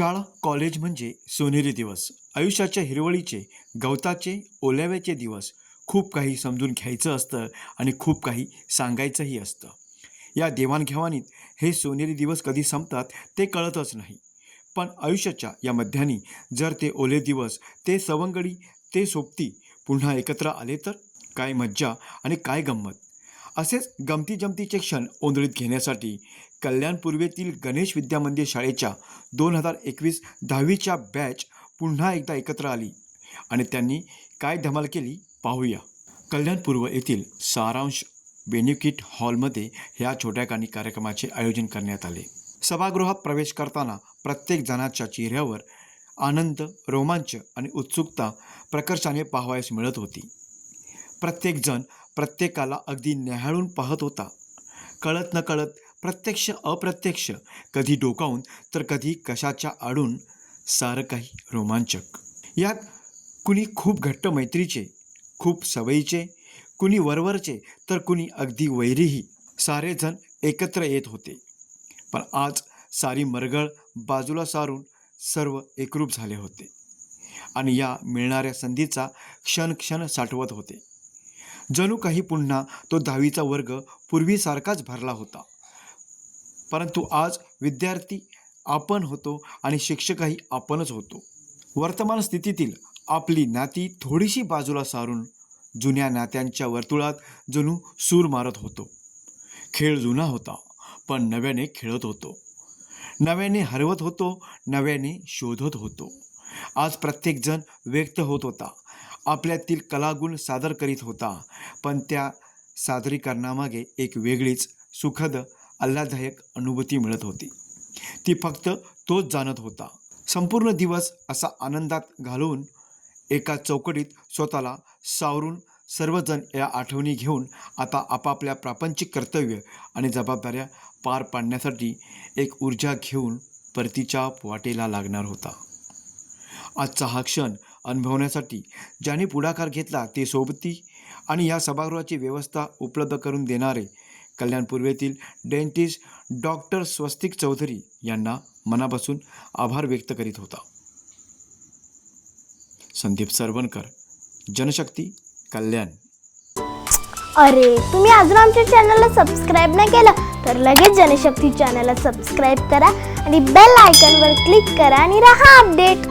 शाळा कॉलेज म्हणजे सोनेरी दिवस, आयुष्याच्या हिरवळीचे, गवताचे, ओल्याव्याचे दिवस. खूप काही समजून घ्यायचं असतं आणि खूप काही सांगायचंही असतं. या देवाणघेवाणीत हे सोनेरी दिवस कधी संपतात ते कळतच नाही. पण आयुष्याच्या या मध्यानी जर ते ओले दिवस, ते सवंगडी, ते सोबती पुन्हा एकत्र आले तर काय मज्जा आणि काय गंमत. असेच गमती जमतीचे क्षण ओंजळीत घेण्यासाठी कल्याण पूर्वेतील गणेश विद्या मंदिर शाळेच्या 2021 10वीच्या बॅच पुन्हा एकदा एकत्र आली आणि त्यांनी काय धमाल केली पाहूया. कल्याण पूर्व येथील सारांश बेनिक्विट हॉलमध्ये ह्या छोट्याखानी कार्यक्रमाचे आयोजन करण्यात आले. सभागृहात प्रवेश करताना प्रत्येक जणाच्या चेहऱ्यावर आनंद, रोमांच आणि उत्सुकता प्रकर्षाने पाहावयास मिळत होती. प्रत्येकजण प्रत्येकाला अगदी न्याहाळून पाहत होता. कळत नकळत, प्रत्यक्ष अप्रत्यक्ष, कधी डोकावून तर कधी कशाच्या आडून, सारं काही रोमांचक. यात कुणी खूप घट्ट मैत्रीचे, खूप सवयीचे, कुणी वरवरचे तर कुणी अगदी वैरीही, सारेजण एकत्र येत होते. पण आज सारी मरगळ बाजूला सारून सर्व एकरूप झाले होते आणि या मिळणाऱ्या संधीचा क्षण क्षण साठवत होते. जणू काही पुन्हा तो 10वीचा वर्ग पूर्वीसारखाच भरला होता. परंतु आज विद्यार्थी आपण होतो आणि शिक्षकही आपणच होतो. वर्तमान स्थितीतील आपली नाती थोडीशी बाजूला सारून जुन्या नात्यांच्या वर्तुळात जणू सूर मारत होतो. खेळ जुना होता, पण नव्याने खेळत होतो, नव्याने हरवत होतो, नव्याने शोधत होतो. आज प्रत्येकजण व्यक्त होत होता, आपल्यातील कलागुण सादर करीत होता. पण त्या सादरीकरणामागे एक वेगळीच सुखद, आल्हाददायक अनुभूती मिळत होती. ती फक्त तोच जाणत होता. संपूर्ण दिवस असा आनंदात घालवून एका चौकटीत स्वतःला सावरून सर्वजण या आठवणी घेऊन आता आपापल्या प्रापंचिक कर्तव्य आणि जबाबदाऱ्या पार पाडण्यासाठी एक ऊर्जा घेऊन परतीच्या वाटेला लागणार होता. आजचा हा क्षण अनुभवण्यासाठी ज्याने पुढाकार घेतला ते सोबती आणि या सभागृहाची व्यवस्था उपलब्ध करून देणारे कल्याण पूर्वेतील डेंटिस्ट डॉक्टर स्वस्तिक चौधरी यांना मनापासून आभार व्यक्त करीत होता. संदीप सरवणकर, जनशक्ती, कल्याण. अरे, तुम्ही अजून आमच्या चॅनलला सबस्क्राईब नाही केलं तर लगेच जनशक्ती चॅनलला सबस्क्राईब करा आणि बेल आयकॉनवर क्लिक करा आणि रहा अपडेट.